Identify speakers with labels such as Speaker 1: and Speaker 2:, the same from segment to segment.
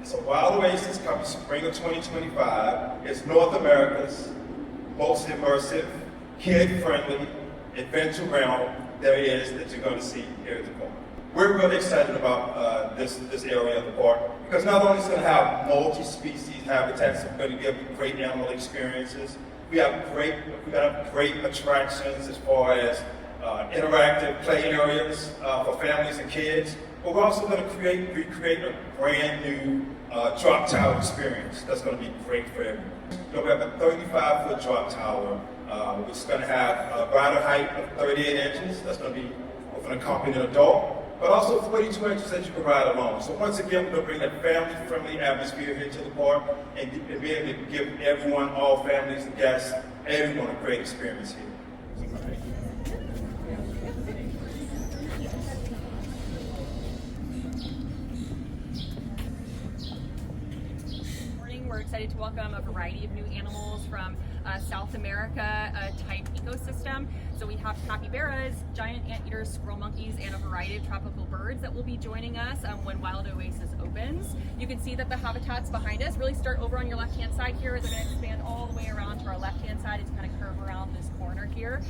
Speaker 1: So Wild Oasis coming spring of 2025 is North America's most immersive, kid-friendly adventure realm there is that you're going to see here at the park. We're really excited about this area of the park because not only is it going to have multi-species habitats, we're going to give great animal experiences. We have great attractions as far as interactive play areas for families and kids. But we're also going to recreate a brand new drop tower experience that's going to be great for everyone. We have a 35-foot drop tower, which is going to have a rider height of 38 inches. That's going to be with an accompanying adult, but also 42 inches that you can ride alone. So once again, we're going to bring that family-friendly atmosphere here to the park and be able to give everyone, all families and guests, everyone a great experience here.
Speaker 2: We're excited to welcome a variety of new animals from South America type ecosystem. So we have capybaras, giant anteaters, squirrel monkeys, and a variety of tropical birds that will be joining us when Wild Oasis opens. You can see that the habitats behind us really start over on your left-hand side here. They're going to expand all the way around to our left-hand side. It's kind of curve around this corner here.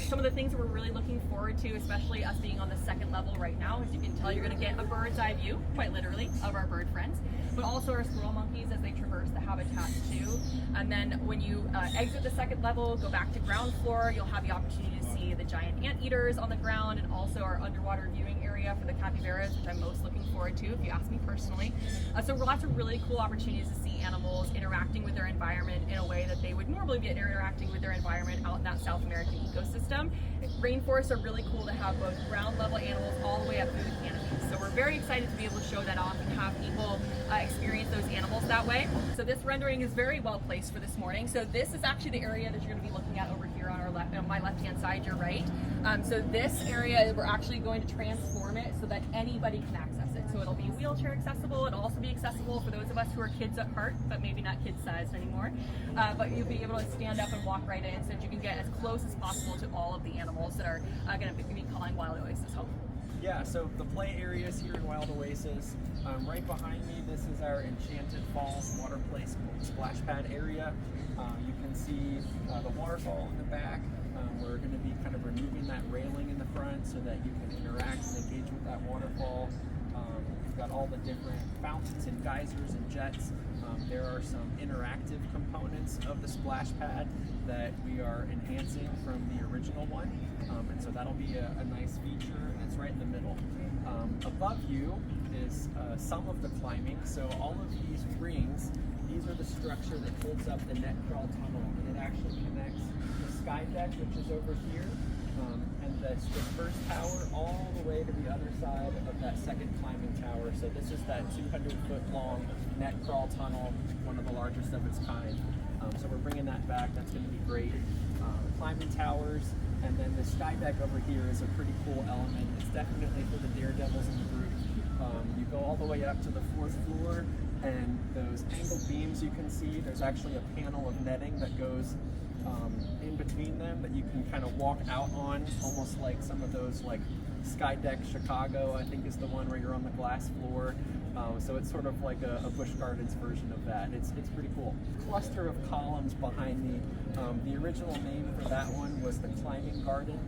Speaker 2: Some of the things that we're really looking forward to, especially us being on the second level right now, as you can tell, you're going to get a bird's eye view, quite literally, of our bird friends, but also our squirrel monkeys as they traverse the habitats too. And then when you exit the second level, go back to ground floor, you'll have the opportunity to see the giant anteaters on the ground and also our underwater viewing area for the capybaras, which I'm most looking forward to, if you ask me personally. So lots of really cool opportunities to see animals interacting with their environment in a way that they would normally be interacting with their environment out in that South American ecosystem. Rainforests are really cool to have both ground level animals all the way up through the canopies. So we're very excited to be able to show that off and have people experience those animals that way. So this rendering is very well placed for this morning. So this is actually the area that you're going to be looking at over here on our left, on my left-hand side, your right. So this area, we're actually going to transform it so that anybody can access it. So it'll be wheelchair accessible. It'll also be accessible for those of us who are kids at heart, but maybe not kid-sized anymore. But you'll be able to stand up and walk right in so that you can get as close as possible to all of the animals that are going to be calling Wild Oasis home.
Speaker 3: Yeah, so the play areas here in Wild Oasis. Right behind me, this is our Enchanted Falls water play splash pad area. You can see the waterfall in the back. We're going to be kind of removing that railing in the front so that you can interact and engage with that waterfall. We've got all the different fountains and geysers and jets. There are some interactive components of the splash pad that we are enhancing from the original one. And so that'll be a nice feature, and it's right in the middle. Above you is some of the climbing. So all of these rings, these are the structure that holds up the net crawl tunnel, and it actually connects the sky deck, which is over here, and the first tower all the way to the other side of that second climbing tower. So this is that 200-foot long net crawl tunnel, one of the largest of its kind. So we're bringing that back. That's going to be great. Climbing towers, and then the sky deck over here is a pretty cool element. It's definitely for the daredevils in the group. You go all the way up to the 4th floor, and those angled beams you can see, there's actually a panel of netting that goes in between them that you can kind of walk out on, almost like some of those, like Sky Deck Chicago, I think is the one where you're on the glass floor. So it's sort of like a Busch Gardens version of that. It's pretty cool. Cluster of columns behind me. The original name for that one was the Climbing Garden,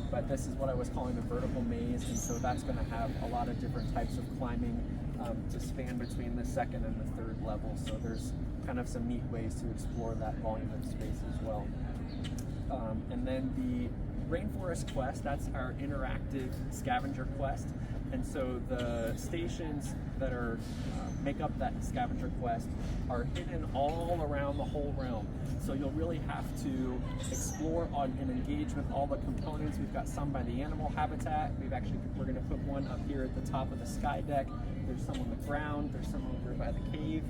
Speaker 3: but this is what I was calling the vertical maze, and so that's going to have a lot of different types of climbing to span between the second and the third level. So there's kind of some neat ways to explore that volume of space as well. And then the Rainforest Quest, that's our interactive scavenger quest. And so the stations that are make up that scavenger quest are hidden all around the whole realm. So you'll really have to explore on and engage with all the components. We've got some by the animal habitat. We're going to put one up here at the top of the sky deck. There's some on the ground. There's some over by the cave.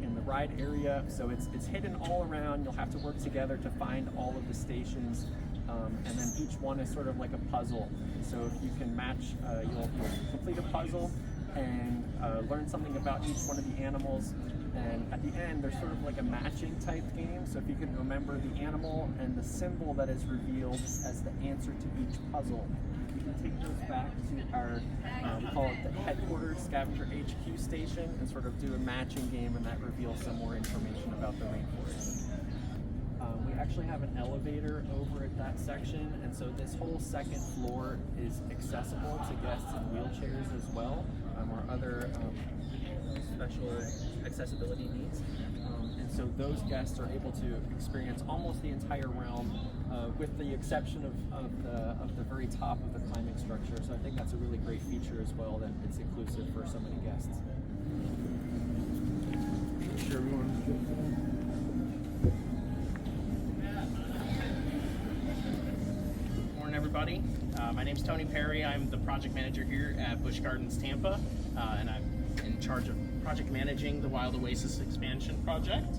Speaker 3: In the ride area. So it's hidden all around. You'll have to work together to find all of the stations, and then each one is sort of like a puzzle. So if you can match, you'll complete a puzzle and learn something about each one of the animals. And at the end, there's sort of like a matching type game. So if you can remember the animal and the symbol that is revealed as the answer to each puzzle, you to take those back to our, we call it the headquarters scavenger HQ station, and sort of do a matching game, and that reveals some more information about the rainforest. We actually have an elevator over at that section, and so this whole second floor is accessible to guests in wheelchairs as well, or other special accessibility needs. And so those guests are able to experience almost the entire realm, with the exception of the very top of the climbing structure. So I think that's a really great feature as well, that it's inclusive for so many guests.
Speaker 4: Sure, everyone.
Speaker 5: Everybody. My name is Tony Perry. I'm the project manager here at Busch Gardens, Tampa, and I'm in charge of project managing the Wild Oasis expansion project.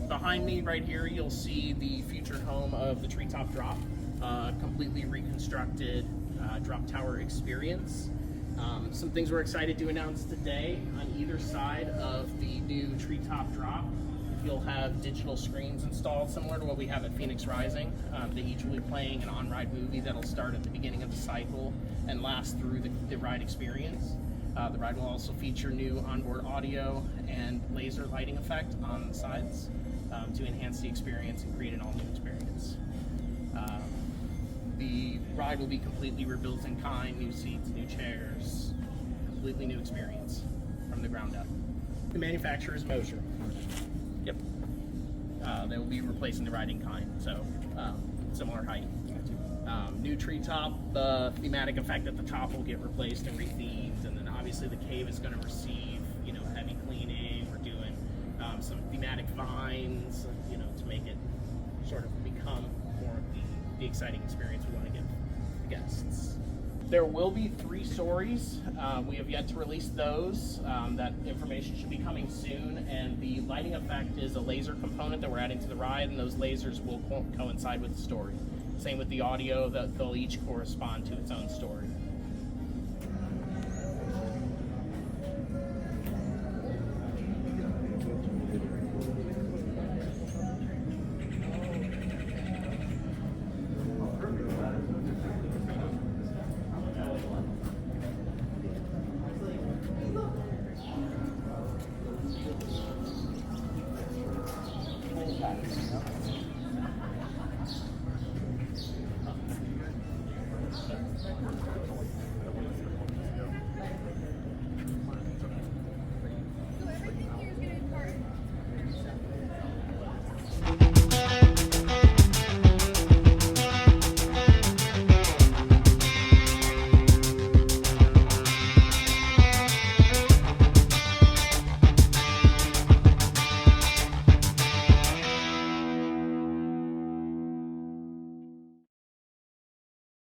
Speaker 5: Behind me right here, you'll see the future home of the Treetop Drop, completely reconstructed drop tower experience. Some things we're excited to announce today: on either side of the new Treetop Drop, you'll have digital screens installed similar to what we have at Phoenix Rising. They each will be playing an on-ride movie that'll start at the beginning of the cycle and last through the ride experience. The ride will also feature new onboard audio and laser lighting effect on the sides to enhance the experience and create an all-new experience. The ride will be completely rebuilt in kind, new seats, new chairs, completely new experience from the ground up. The manufacturer is Moser. Yep. They will be replacing the ride in kind, so similar height. New treetop, the thematic effect at the top will get replaced and rethemed, and then obviously the cave is going to receive, heavy cleaning. We're doing some thematic vines, to make it sort of become more of the exciting experience we want to give the guests. There will be 3 stories. We have yet to release those. That information should be coming soon. And the lighting effect is a laser component that we're adding to the ride, and those lasers will coincide with the story. Same with the audio, that they'll each correspond to its own story.